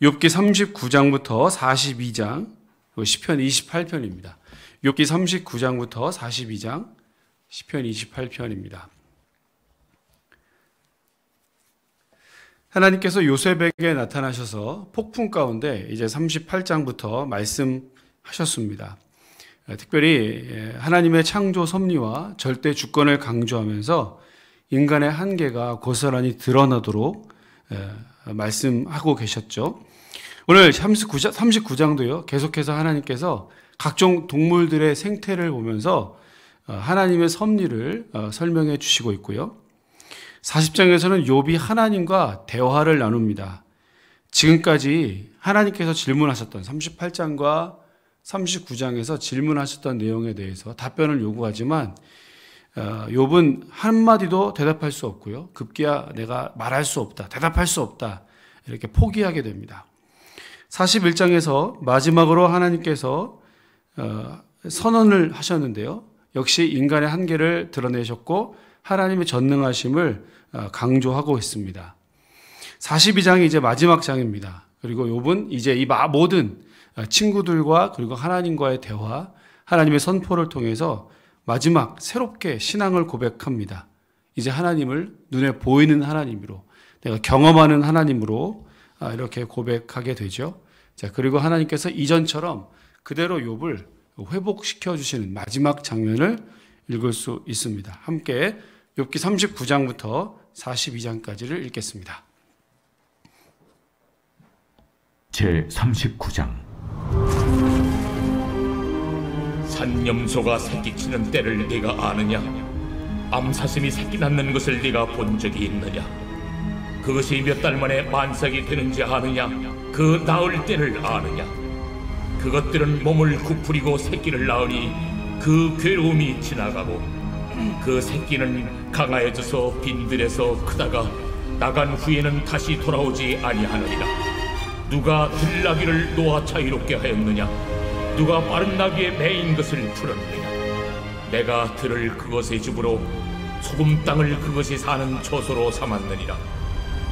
욥기 39장부터 42장, 시편 28편입니다. 욥기 39장부터 42장, 시편 28편입니다. 하나님께서 요셉에게 나타나셔서 폭풍 가운데 이제 38장부터 말씀하셨습니다. 특별히 하나님의 창조 섭리와 절대 주권을 강조하면서 인간의 한계가 고스란히 드러나도록 말씀하고 계셨죠. 오늘 39장도요, 계속해서 하나님께서 각종 동물들의 생태를 보면서 하나님의 섭리를 설명해 주시고 있고요. 40장에서는 욥이 하나님과 대화를 나눕니다. 지금까지 하나님께서 질문하셨던 38장과 39장에서 질문하셨던 내용에 대해서 답변을 요구하지만 욥은 한마디도 대답할 수 없고요. 급기야 내가 말할 수 없다, 대답할 수 없다, 이렇게 포기하게 됩니다. 41장에서 마지막으로 하나님께서 선언을 하셨는데요. 역시 인간의 한계를 드러내셨고 하나님의 전능하심을 강조하고 있습니다. 42장이 이제 마지막 장입니다. 그리고 욥은 이제 이 모든 친구들과 그리고 하나님과의 대화, 하나님의 선포를 통해서 마지막 새롭게 신앙을 고백합니다. 이제 하나님을 눈에 보이는 하나님으로, 내가 경험하는 하나님으로 이렇게 고백하게 되죠. 자, 그리고 하나님께서 이전처럼 그대로 욥을 회복시켜 주시는 마지막 장면을 읽을 수 있습니다. 함께 욥기 39장부터 42장까지를 읽겠습니다. 제 39장. 산염소가 새끼치는 때를 네가 아느냐? 암사슴이 새끼 낳는 것을 네가 본 적이 있느냐? 그것이 몇 달 만에 만삭이 되는지 아느냐? 그 낳을 때를 아느냐? 그것들은 몸을 구부리고 새끼를 낳으니 그 괴로움이 지나가고 그 새끼는 강하여져서 빈들에서 크다가 나간 후에는 다시 돌아오지 아니하느니라. 누가 들나귀를 놓아 자유롭게 하였느냐? 누가 빠른 나귀에 매인 것을 풀었느냐? 내가 들을 그것의 집으로 소금 땅을 그것이 사는 처소로 삼았느니라.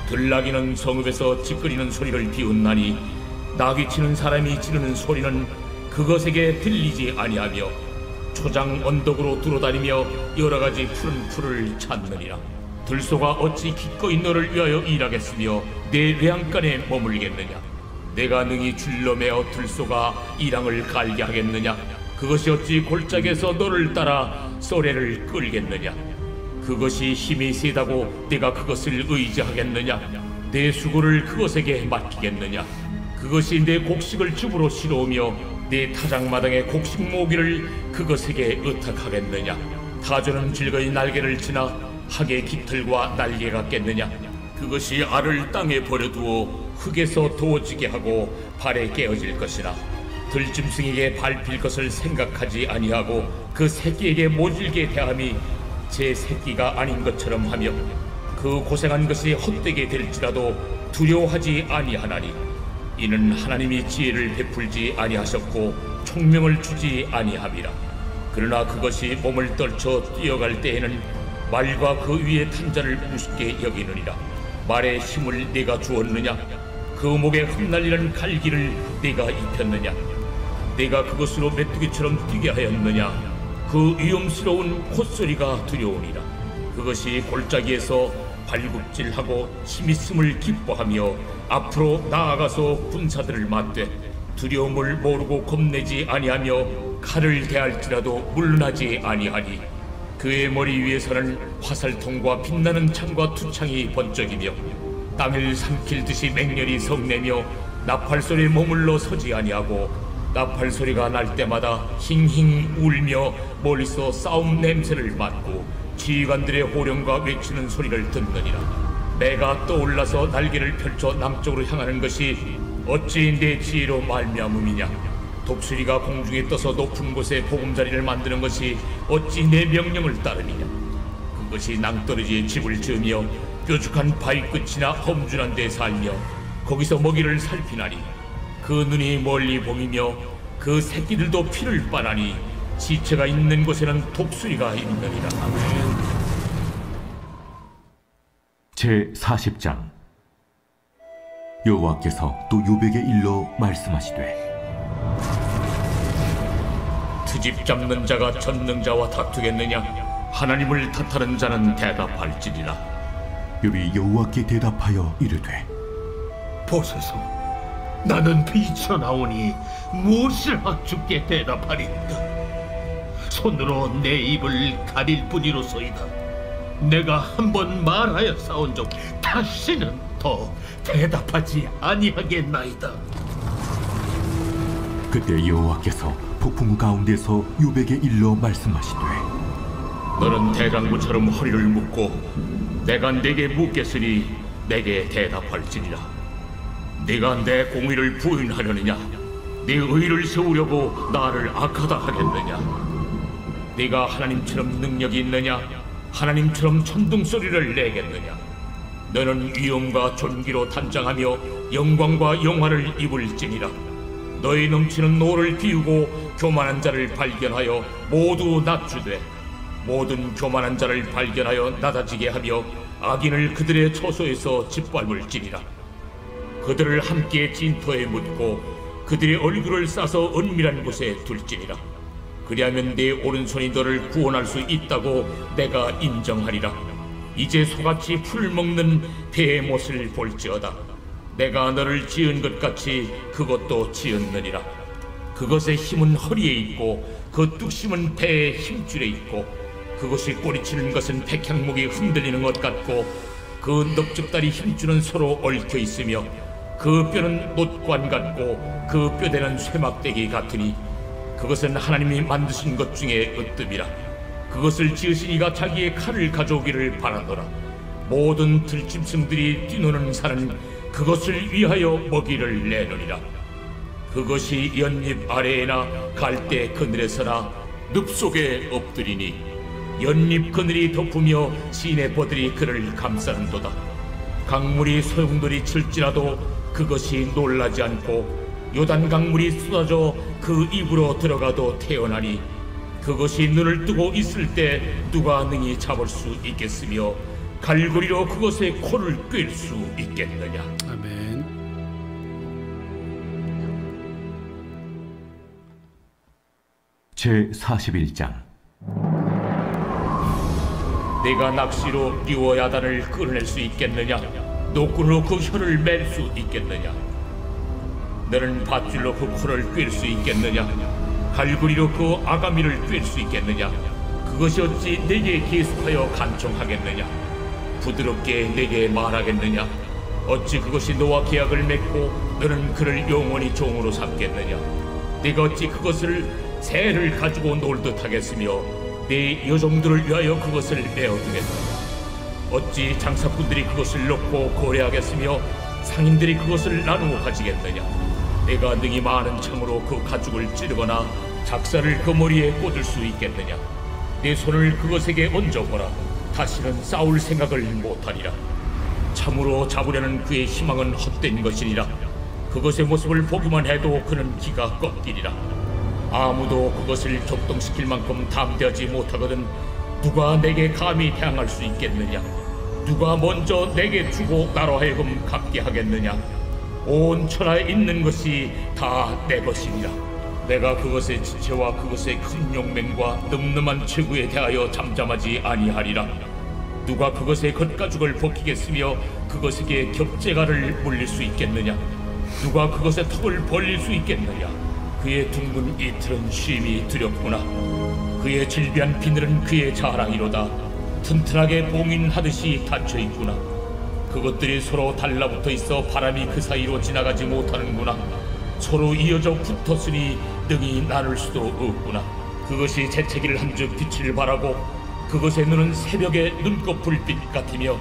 들나귀는 성읍에서 찌끄리는 소리를 비웃나니 나귀 치는 사람이 지르는 소리는 그것에게 들리지 아니하며 초장 언덕으로 두루다니며 여러가지 푸른 풀을 찾느니라. 들소가 어찌 기꺼이 너를 위하여 일하겠으며 내 외양간에 머물겠느냐? 내가 능히 줄로 매어 들소가 이랑을 갈게 하겠느냐? 그것이 어찌 골짜기에서 너를 따라 쏘래를 끌겠느냐? 그것이 힘이 세다고 내가 그것을 의지하겠느냐? 내 수고를 그것에게 맡기겠느냐? 그것이 내 곡식을 집으로 실어오며 내 타작마당의 곡식 모기를 그것에게 의탁하겠느냐? 타조는 즐거이 날개를 치나 학의 깃털과 날개 같겠느냐? 그것이 알을 땅에 버려두어 흙에서 도어지게 하고 발에 깨어질 것이나 들짐승에게 밟힐 것을 생각하지 아니하고 그 새끼에게 모질게 대함이 제 새끼가 아닌 것처럼 하며 그 고생한 것이 헛되게 될지라도 두려워하지 아니하나니 이는 하나님이 지혜를 베풀지 아니하셨고 총명을 주지 아니함이라. 그러나 그것이 몸을 떨쳐 뛰어갈 때에는 말과 그 위에 탄 자를 우습게 여기느니라. 말에 힘을 네가 주었느냐? 그 목에 흩날리는 갈기를 네가 입혔느냐? 네가 그것으로 메뚜기처럼 뛰게 하였느냐? 그 위험스러운 콧소리가 두려우니라. 그것이 골짜기에서 발굽질하고 힘있음을 기뻐하며 앞으로 나아가서 군사들을 맞되 두려움을 모르고 겁내지 아니하며 칼을 대할지라도 물러나지 아니하니 그의 머리 위에서는 화살통과 빛나는 창과 투창이 번쩍이며 땅을 삼킬 듯이 맹렬히 성내며 나팔소리에 머물러 서지 아니하고 나팔소리가 날 때마다 힝힝 울며 멀리서 싸움 냄새를 맡고 지휘관들의 호령과 외치는 소리를 듣느니라. 내가 떠올라서 날개를 펼쳐 남쪽으로 향하는 것이 어찌 내 지혜로 말미암음이냐? 독수리가 공중에 떠서 높은 곳에 보금자리를 만드는 것이 어찌 내 명령을 따르느냐? 그것이 낭떠러지에 집을 지으며 뾰족한 바위 끝이나 험준한 데 살며 거기서 먹이를 살피나니 그 눈이 멀리 봉이며 그 새끼들도 피를 빨아니 시체가 있는 곳에는 독수리가 있느니라. 제 40장. 여호와께서 또 요백에 일러 말씀하시되 트집 잡는 자가 전능자와 다투겠느냐? 하나님을 탓하는 자는 대답할지니라. 욥이 여호와께 대답하여 이르되 보소서, 나는 비쳐나오니 무엇이라 주께 대답하리까? 손으로 내 입을 가릴 뿐이로소이다. 내가 한번 말하여 싸운 적 다시는 더 대답하지 아니하겠나이다. 그때 여호와께서 폭풍 가운데서 욥에게 일러 말씀하시되 너는 대강물처럼 허리를 묶고 내가 네게 묻겠으니 내게 대답할지니라. 네가 내 공의를 부인하려느냐? 네 의를 세우려고 나를 악하다 하겠느냐? 네가 하나님처럼 능력이 있느냐? 하나님처럼 천둥소리를 내겠느냐? 너는 위엄과 존귀로 단장하며 영광과 영화를 입을지니라. 너희 넘치는 노를 비우고 교만한 자를 발견하여 모두 낮추되 모든 교만한 자를 발견하여 낮아지게 하며 악인을 그들의 처소에서 짓밟을지니라. 그들을 함께 진토에 묻고 그들의 얼굴을 싸서 은밀한 곳에 둘지니라. 그리하면 네 오른손이 너를 구원할 수 있다고 내가 인정하리라. 이제 소같이 풀 먹는 배의 못을 볼지어다. 내가 너를 지은 것 같이 그것도 지었느니라. 그것의 힘은 허리에 있고 그 뚝심은 배의 힘줄에 있고 그것이 꼬리치는 것은 백향목이 흔들리는 것 같고 그 넓적다리 힘줄은 서로 얽혀 있으며 그 뼈는 놋관 같고 그 뼈대는 쇠막대기 같으니 그것은 하나님이 만드신 것 중에 으뜸이라. 그것을 지으신 이가 자기의 칼을 가져오기를 바라노라. 모든 들짐승들이 뛰노는 산은 그것을 위하여 먹이를 내느니라. 그것이 연잎 아래에나 갈대 그늘에서나 늪 속에 엎드리니 연잎 그늘이 덮으며 시내 버들이 그를 감싸는도다. 강물이 소용돌이 칠지라도 그것이 놀라지 않고 요단 강물이 쏟아져 그 입으로 들어가도 태어나니 그것이 눈을 뜨고 있을 때 누가 능히 잡을 수 있겠으며 갈고리로 그것의 코를 꿰 수 있겠느냐. 아멘. 제41장 내가 낚시로 리워야단을 끌어낼 수 있겠느냐? 노끈으로 그 혀를 맬 수 있겠느냐? 너는 밧줄로 그 코를 꿰 수 있겠느냐? 갈고리로 그 아가미를 꿰 수 있겠느냐? 그것이 어찌 내게 계속하여 간청하겠느냐? 부드럽게 내게 말하겠느냐? 어찌 그것이 너와 계약을 맺고 너는 그를 영원히 종으로 삼겠느냐? 네가 어찌 그것을 새를 가지고 놀듯 하겠으며 네 여종들을 위하여 그것을 내어두겠느냐? 어찌 장사꾼들이 그것을 놓고 거래하겠으며 상인들이 그것을 나누어 가지겠느냐? 내가 능히 많은 창으로 그 가죽을 찌르거나 작사를 그 머리에 꽂을 수 있겠느냐? 내 손을 그것에게 얹어보라. 다시는 싸울 생각을 못하리라. 참으로 잡으려는 그의 희망은 헛된 것이니라. 그것의 모습을 보기만 해도 그는 기가 꺾이리라. 아무도 그것을 격동시킬 만큼 담대하지 못하거든 누가 내게 감히 대항할 수 있겠느냐? 누가 먼저 내게 주고 나로 하여금 갚게 하겠느냐? 온 천하에 있는 것이 다 내 것이니라. 내가 그것의 지체와 그것의 큰 용맹과 늠름한 체구에 대하여 잠잠하지 아니하리라. 누가 그것의 겉가죽을 벗기겠으며 그것에게 겹재가를 물릴 수 있겠느냐? 누가 그것의 턱을 벌릴 수 있겠느냐? 그의 둥근 이틀은 쉼이 두렵구나. 그의 질비한 비늘은 그의 자랑이로다. 튼튼하게 봉인하듯이 닫혀있구나. 그것들이 서로 달라붙어 있어 바람이 그 사이로 지나가지 못하는구나. 서로 이어져 붙었으니 능히 나눌 수도 없구나. 그것이 재채기를 한즉 빛을 발하고 그것의 눈은 새벽의 눈꽃 불빛 같으며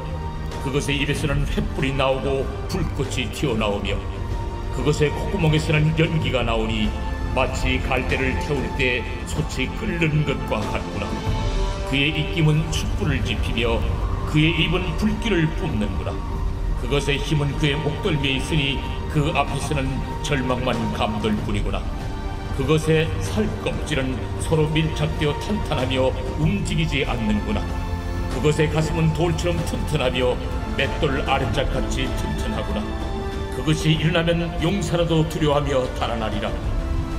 그것의 입에서는 횃불이 나오고 불꽃이 튀어나오며 그것의 콧구멍에서는 연기가 나오니 마치 갈대를 태울 때 솥이 끓는 것과 같구나. 그의 입김은 촛불을 지피며 그의 입은 불길을 뿜는구나. 그것의 힘은 그의 목덜미에 있으니 그 앞에서는 절망만 감돌 뿐이구나. 그것의 살껍질은 서로 밀착되어 탄탄하며 움직이지 않는구나. 그것의 가슴은 돌처럼 튼튼하며 맷돌 아랫짝같이 튼튼하구나. 그것이 일어나면 용사라도 두려워하며 달아나리라.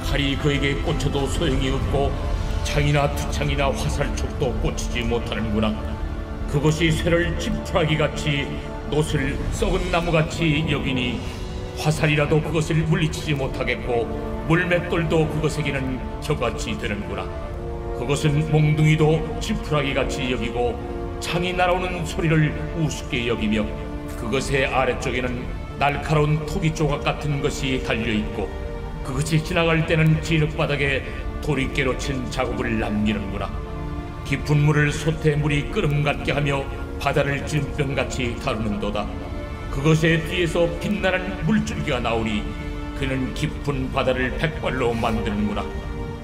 칼이 그에게 꽂혀도 소용이 없고 창이나 투창이나 화살촉도 꽂히지 못하는구나. 그것이 쇠를 지푸라기같이 놋을 썩은 나무같이 여기니 화살이라도 그것을 물리치지 못하겠고 물맷돌도 그것에게는 겨같이 되는구나. 그것은 몽둥이도 지푸라기같이 여기고 창이 날아오는 소리를 우습게 여기며 그것의 아래쪽에는 날카로운 토기 조각 같은 것이 달려있고 그것이 지나갈 때는 진흙바닥에 도리깨로 친 자국을 남기는구나. 깊은 물을 솥에 물이 끓음 같게 하며 바다를 찐병같이 다루는도다. 그것의 뒤에서 빛나는 물줄기가 나오니 그는 깊은 바다를 백발로 만드는구나.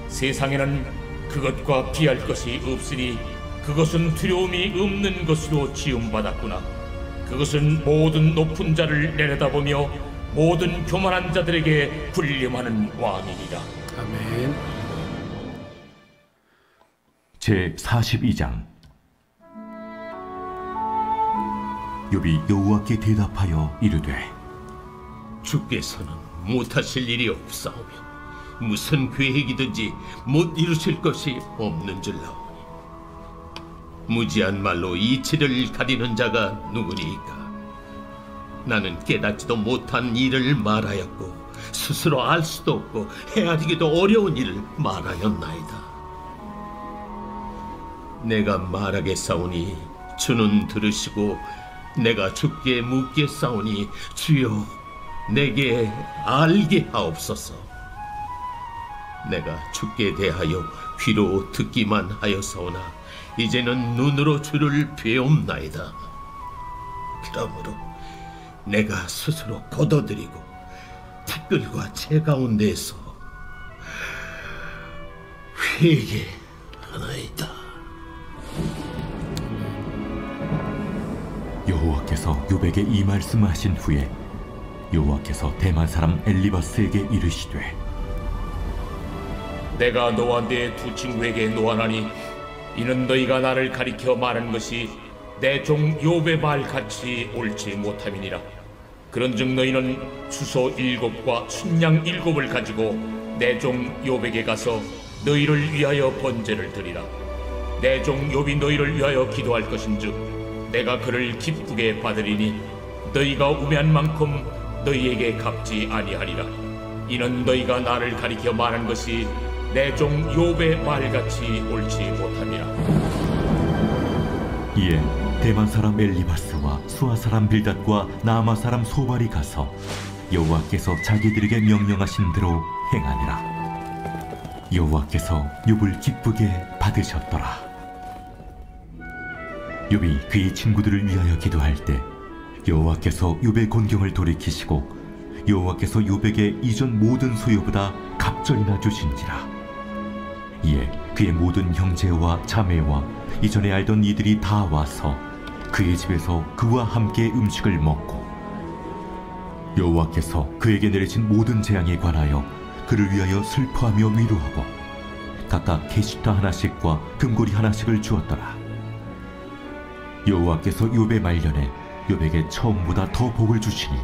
세상에는 그것과 비할 것이 없으니 그것은 두려움이 없는 것으로 지음받았구나. 그것은 모든 높은 자를 내려다보며 모든 교만한 자들에게 군림하는 왕이니라. 아멘. 제 42장. 욥이 여호와께 대답하여 이르되 주께서는 못하실 일이 없사오며 무슨 계획이든지 못 이루실 것이 없는 줄 나오니 무지한 말로 이치를 가리는 자가 누구니까. 나는 깨닫지도 못한 일을 말하였고 스스로 알 수도 없고 헤아리기도 어려운 일을 말하였나이다. 내가 말하겠사오니 주는 들으시고 내가 주께 묻겠사오니 주여 내게 알게 하옵소서. 내가 주께 대하여 귀로 듣기만 하였사오나 이제는 눈으로 주를 배옵나이다. 그러므로 내가 스스로 거둬들이고 티끌과 채 가운데에서 회개하나이다. 여호와께서 욥에게 이 말씀하신 후에 여호와께서 대만 사람 엘리바스에게 이르시되 내가 너와 네 두 친구에게 노하나니 이는 너희가 나를 가리켜 말한 것이 내 종 욥의 말같이 옳지 못함이니라. 그런즉 너희는 수소 7과 순양 7을 가지고 내 종 욥에게 가서 너희를 위하여 번제를 드리라. 내 종 욥이 너희를 위하여 기도할 것인즉 내가 그를 기쁘게 받으리니 너희가 우매한 만큼 너희에게 갚지 아니하리라. 이는 너희가 나를 가리켜 말한 것이 내 종 욥의 말같이 옳지 못함이라. 이에 대만 사람 엘리바스와 수아 사람 빌닷과 나아마 사람 소발이 가서 여호와께서 자기들에게 명령하신 대로 행하니라. 여호와께서 욥을 기쁘게 받으셨더라. 욥이 그의 친구들을 위하여 기도할 때 여호와께서 욥의 곤경을 돌이키시고 여호와께서 욥에게 이전 모든 소유보다 갑절이나 주신지라. 이에 그의 모든 형제와 자매와 이전에 알던 이들이 다 와서 그의 집에서 그와 함께 음식을 먹고 여호와께서 그에게 내리신 모든 재앙에 관하여 그를 위하여 슬퍼하며 위로하고 각각 게시타 하나씩과 금고리 하나씩을 주었더라. 여호와께서 욥의 말년에 욥에게 처음보다 더 복을 주시니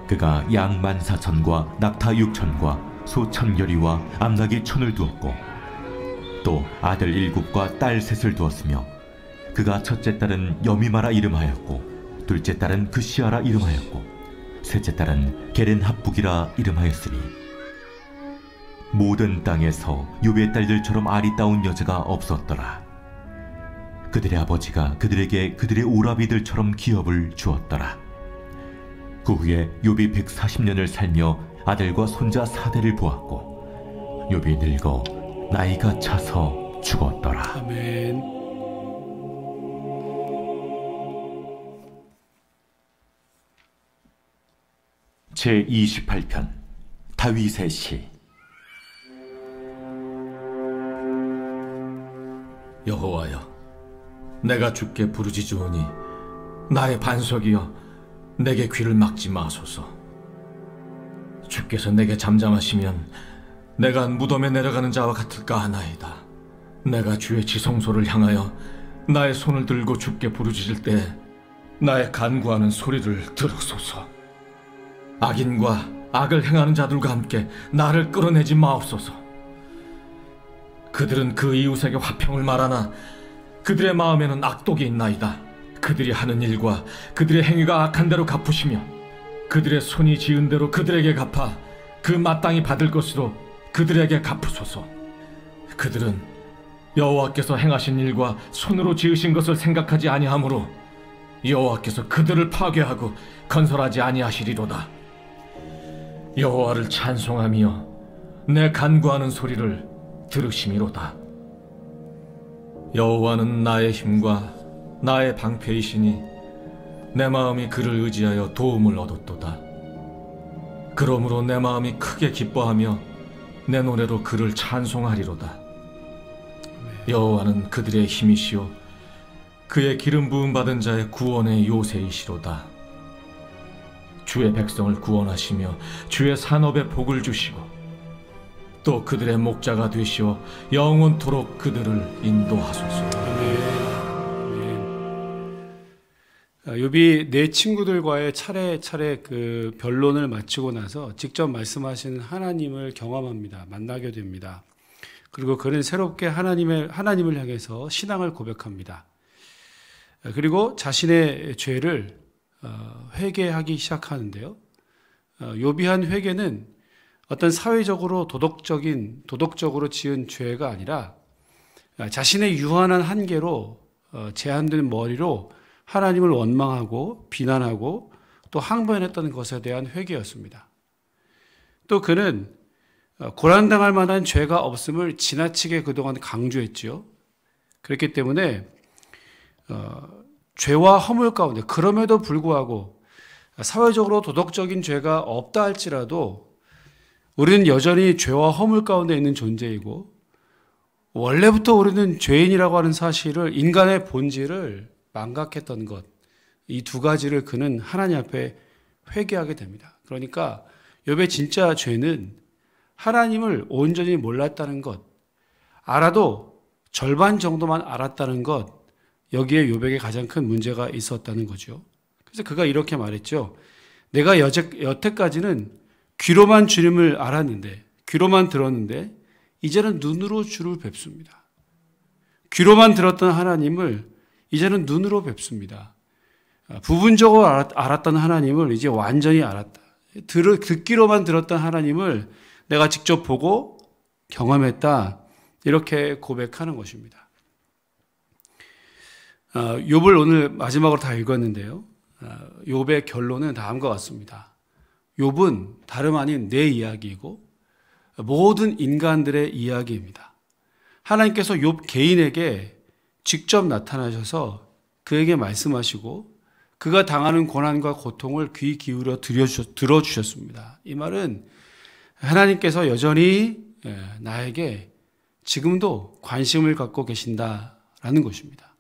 그가 양 14,000과 낙타 6,000과 소 1,000결이와 암낙이 1,000을 두었고 또 아들 7과 딸 3을 두었으며 그가 첫째 딸은 여미마라 이름하였고 둘째 딸은 그시아라 이름하였고 셋째 딸은 게렌합북이라 이름하였으니 모든 땅에서 욥의 딸들처럼 아리따운 여자가 없었더라. 그들의 아버지가 그들에게 그들의 오라비들처럼 기업을 주었더라. 그 후에 욥이 140년을 살며 아들과 손자 4대를 보았고 욥이 늙어 나이가 차서 죽었더라. 아멘. 제28편 다윗의 시. 여호와여, 내가 주께 부르짖으오니 나의 반석이여 내게 귀를 막지 마소서. 주께서 내게 잠잠하시면 내가 무덤에 내려가는 자와 같을까 하나이다. 내가 주의 지성소를 향하여 나의 손을 들고 주께 부르짖을 때 나의 간구하는 소리를 들으소서. 악인과 악을 행하는 자들과 함께 나를 끌어내지 마옵소서. 그들은 그 이웃에게 화평을 말하나 그들의 마음에는 악독이 있나이다. 그들이 하는 일과 그들의 행위가 악한 대로 갚으시며 그들의 손이 지은 대로 그들에게 갚아 그 마땅히 받을 것으로 그들에게 갚으소서. 그들은 여호와께서 행하신 일과 손으로 지으신 것을 생각하지 아니하므로 여호와께서 그들을 파괴하고 건설하지 아니하시리로다. 여호와를 찬송하며 내 간구하는 소리를 들으심이로다. 여호와는 나의 힘과 나의 방패이시니 내 마음이 그를 의지하여 도움을 얻었도다. 그러므로 내 마음이 크게 기뻐하며 내 노래로 그를 찬송하리로다. 여호와는 그들의 힘이시요 그의 기름 부음 받은 자의 구원의 요새이시로다. 주의 백성을 구원하시며 주의 산업에 복을 주시고 또 그들의 목자가 되시어 영원토록 그들을 인도하소서. 욥이 네 친구들과의 차례차례 그 변론을 마치고 나서 직접 말씀하시는 하나님을 경험합니다. 만나게 됩니다. 그리고 그는 새롭게 하나님을 향해서 신앙을 고백합니다. 그리고 자신의 죄를 회개하기 시작하는데요. 욥이 한 회개는 어떤 사회적으로 도덕적으로 지은 죄가 아니라 자신의 유한한 한계로 제한된 머리로 하나님을 원망하고 비난하고 또 항변했던 것에 대한 회개였습니다. 또 그는 고난당할 만한 죄가 없음을 지나치게 그동안 강조했지요. 그렇기 때문에 죄와 허물 가운데 그럼에도 불구하고 사회적으로 도덕적인 죄가 없다 할지라도 우리는 여전히 죄와 허물 가운데 있는 존재이고 원래부터 우리는 죄인이라고 하는 사실을 인간의 본질을 망각했던 것, 이 두 가지를 그는 하나님 앞에 회개하게 됩니다. 그러니까 욥의 진짜 죄는 하나님을 온전히 몰랐다는 것, 알아도 절반 정도만 알았다는 것, 여기에 욥에게 가장 큰 문제가 있었다는 거죠. 그래서 그가 이렇게 말했죠. 내가 여태까지는 귀로만 주님을 알았는데, 귀로만 들었는데 이제는 눈으로 주를 뵙습니다. 귀로만 들었던 하나님을 이제는 눈으로 뵙습니다. 부분적으로 알았던 하나님을 이제 완전히 알았다. 듣기로만 들었던 하나님을 내가 직접 보고 경험했다. 이렇게 고백하는 것입니다. 욥을 오늘 마지막으로 다 읽었는데요. 욥의 결론은 다음과 같습니다. 욥은 다름 아닌 내 이야기이고 모든 인간들의 이야기입니다. 하나님께서 욥 개인에게 직접 나타나셔서 그에게 말씀하시고 그가 당하는 고난과 고통을 귀 기울여 들어주셨습니다. 이 말은 하나님께서 여전히 나에게 지금도 관심을 갖고 계신다라는 것입니다.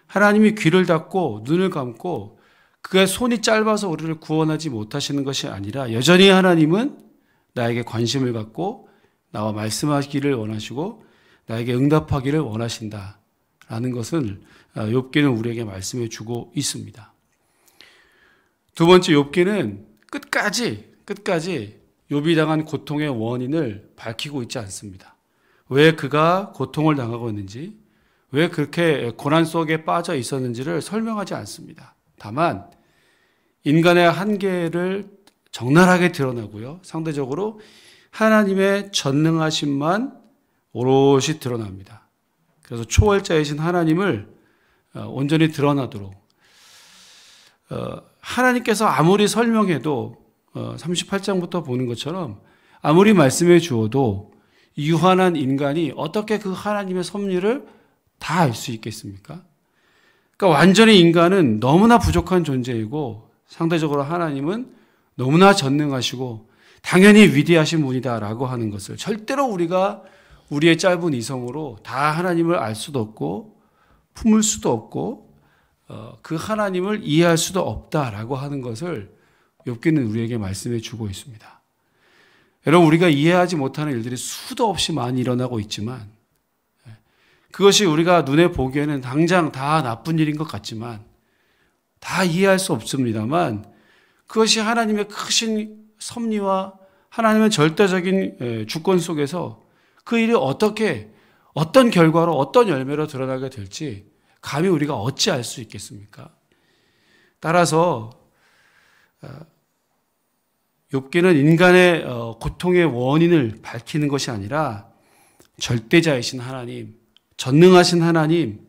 하나님이 귀를 닫고 눈을 감고 그의 손이 짧아서 우리를 구원하지 못하시는 것이 아니라 여전히 하나님은 나에게 관심을 갖고 나와 말씀하기를 원하시고 나에게 응답하기를 원하신다. 라는 것을 욥기는 우리에게 말씀해 주고 있습니다. 두 번째, 욥기는 끝까지 욥이 당한 고통의 원인을 밝히고 있지 않습니다. 왜 그가 고통을 당하고 있는지, 왜 그렇게 고난 속에 빠져 있었는지를 설명하지 않습니다. 다만 인간의 한계를 적나라하게 드러나고요. 상대적으로 하나님의 전능하심만 오롯이 드러납니다. 그래서 초월자이신 하나님을 온전히 드러나도록 하나님께서 아무리 설명해도 38장부터 보는 것처럼 아무리 말씀해 주어도 유한한 인간이 어떻게 그 하나님의 섭리를 다 알 수 있겠습니까? 그러니까 완전히 인간은 너무나 부족한 존재이고 상대적으로 하나님은 너무나 전능하시고 당연히 위대하신 분이다라고 하는 것을 절대로 우리가 우리의 짧은 이성으로 다 하나님을 알 수도 없고 품을 수도 없고 그 하나님을 이해할 수도 없다라고 하는 것을 욥기는 우리에게 말씀해 주고 있습니다. 여러분, 우리가 이해하지 못하는 일들이 수도 없이 많이 일어나고 있지만 그것이 우리가 눈에 보기에는 당장 다 나쁜 일인 것 같지만 다 이해할 수 없습니다만 그것이 하나님의 크신 섭리와 하나님의 절대적인 주권 속에서 그 일이 어떤 결과로 어떤 열매로 드러나게 될지 감히 우리가 어찌 알 수 있겠습니까? 따라서 욥기는 인간의 고통의 원인을 밝히는 것이 아니라 절대자이신 하나님, 전능하신 하나님,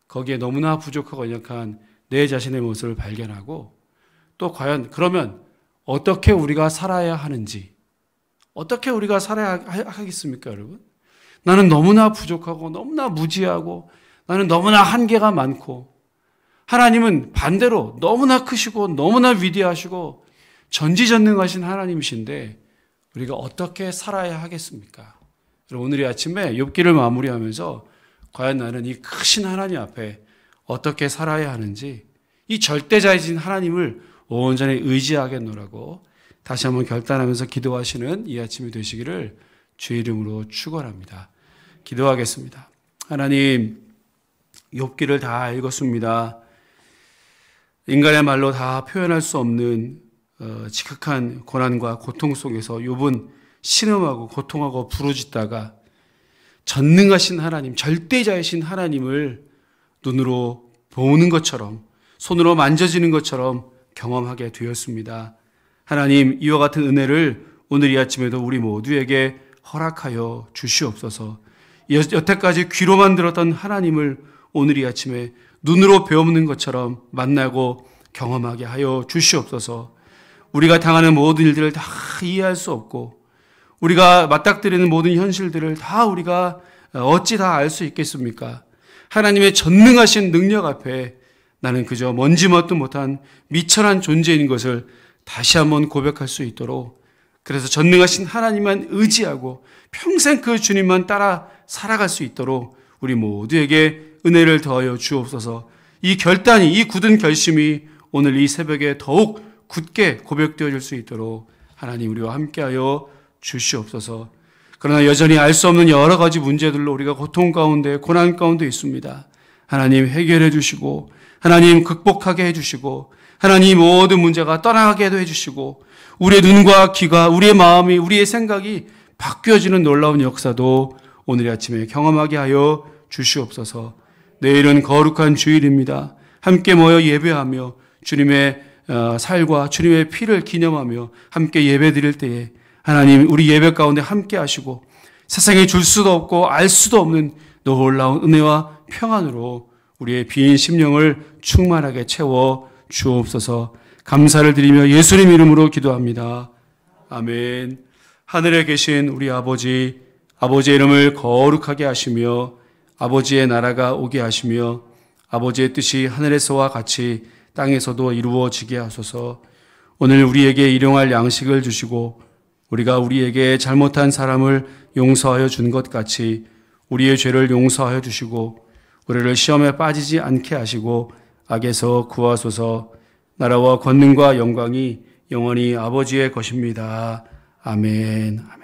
거기에 너무나 부족하고 연약한 내 자신의 모습을 발견하고 또 과연 그러면 어떻게 우리가 살아야 하는지, 어떻게 우리가 살아야 하겠습니까, 여러분? 나는 너무나 부족하고 너무나 무지하고 나는 너무나 한계가 많고 하나님은 반대로 너무나 크시고 너무나 위대하시고 전지전능하신 하나님이신데 우리가 어떻게 살아야 하겠습니까? 오늘 이 아침에 욥기를 마무리하면서 과연 나는 이 크신 하나님 앞에 어떻게 살아야 하는지 이 절대자이신 하나님을 온전히 의지하겠노라고 다시 한번 결단하면서 기도하시는 이 아침이 되시기를 주의 이름으로 축원합니다. 기도하겠습니다. 하나님, 욥기를 다 읽었습니다. 인간의 말로 다 표현할 수 없는 지극한 고난과 고통 속에서 욥은 신음하고 고통하고 부르짖다가 전능하신 하나님, 절대자이신 하나님을 눈으로 보는 것처럼 손으로 만져지는 것처럼 경험하게 되었습니다. 하나님, 이와 같은 은혜를 오늘 이 아침에도 우리 모두에게 허락하여 주시옵소서. 여태까지 귀로만 들었던 하나님을 오늘 이 아침에 눈으로 배우는 것처럼 만나고 경험하게 하여 주시옵소서. 우리가 당하는 모든 일들을 다 이해할 수 없고 우리가 맞닥뜨리는 모든 현실들을 다 우리가 어찌 다 알 수 있겠습니까? 하나님의 전능하신 능력 앞에 나는 그저 먼지맛도 못한 미천한 존재인 것을 다시 한번 고백할 수 있도록, 그래서 전능하신 하나님만 의지하고 평생 그 주님만 따라 살아갈 수 있도록 우리 모두에게 은혜를 더하여 주옵소서. 이 결단이, 이 굳은 결심이 오늘 이 새벽에 더욱 굳게 고백되어질 수 있도록 하나님 우리와 함께하여 주시옵소서. 그러나 여전히 알 수 없는 여러 가지 문제들로 우리가 고통 가운데 고난 가운데 있습니다. 하나님 해결해 주시고 하나님 극복하게 해주시고 하나님 모든 문제가 떠나가게도 해주시고 우리의 눈과 귀가 우리의 마음이 우리의 생각이 바뀌어지는 놀라운 역사도 오늘 아침에 경험하게 하여 주시옵소서. 내일은 거룩한 주일입니다. 함께 모여 예배하며 주님의 살과 주님의 피를 기념하며 함께 예배드릴 때에 하나님 우리 예배 가운데 함께 하시고 세상에 줄 수도 없고 알 수도 없는 놀라운 은혜와 평안으로 우리의 빈 심령을 충만하게 채워 주옵소서. 감사를 드리며 예수님 이름으로 기도합니다. 아멘. 하늘에 계신 우리 아버지, 아버지의 이름을 거룩하게 하시며 아버지의 나라가 오게 하시며 아버지의 뜻이 하늘에서와 같이 땅에서도 이루어지게 하소서. 오늘 우리에게 일용할 양식을 주시고 우리가 우리에게 잘못한 사람을 용서하여 준 것 같이 우리의 죄를 용서하여 주시고 우리를 시험에 빠지지 않게 하시고 악에서 구하소서. 나라와 권능과 영광이 영원히 아버지의 것입니다. 아멘. 아멘.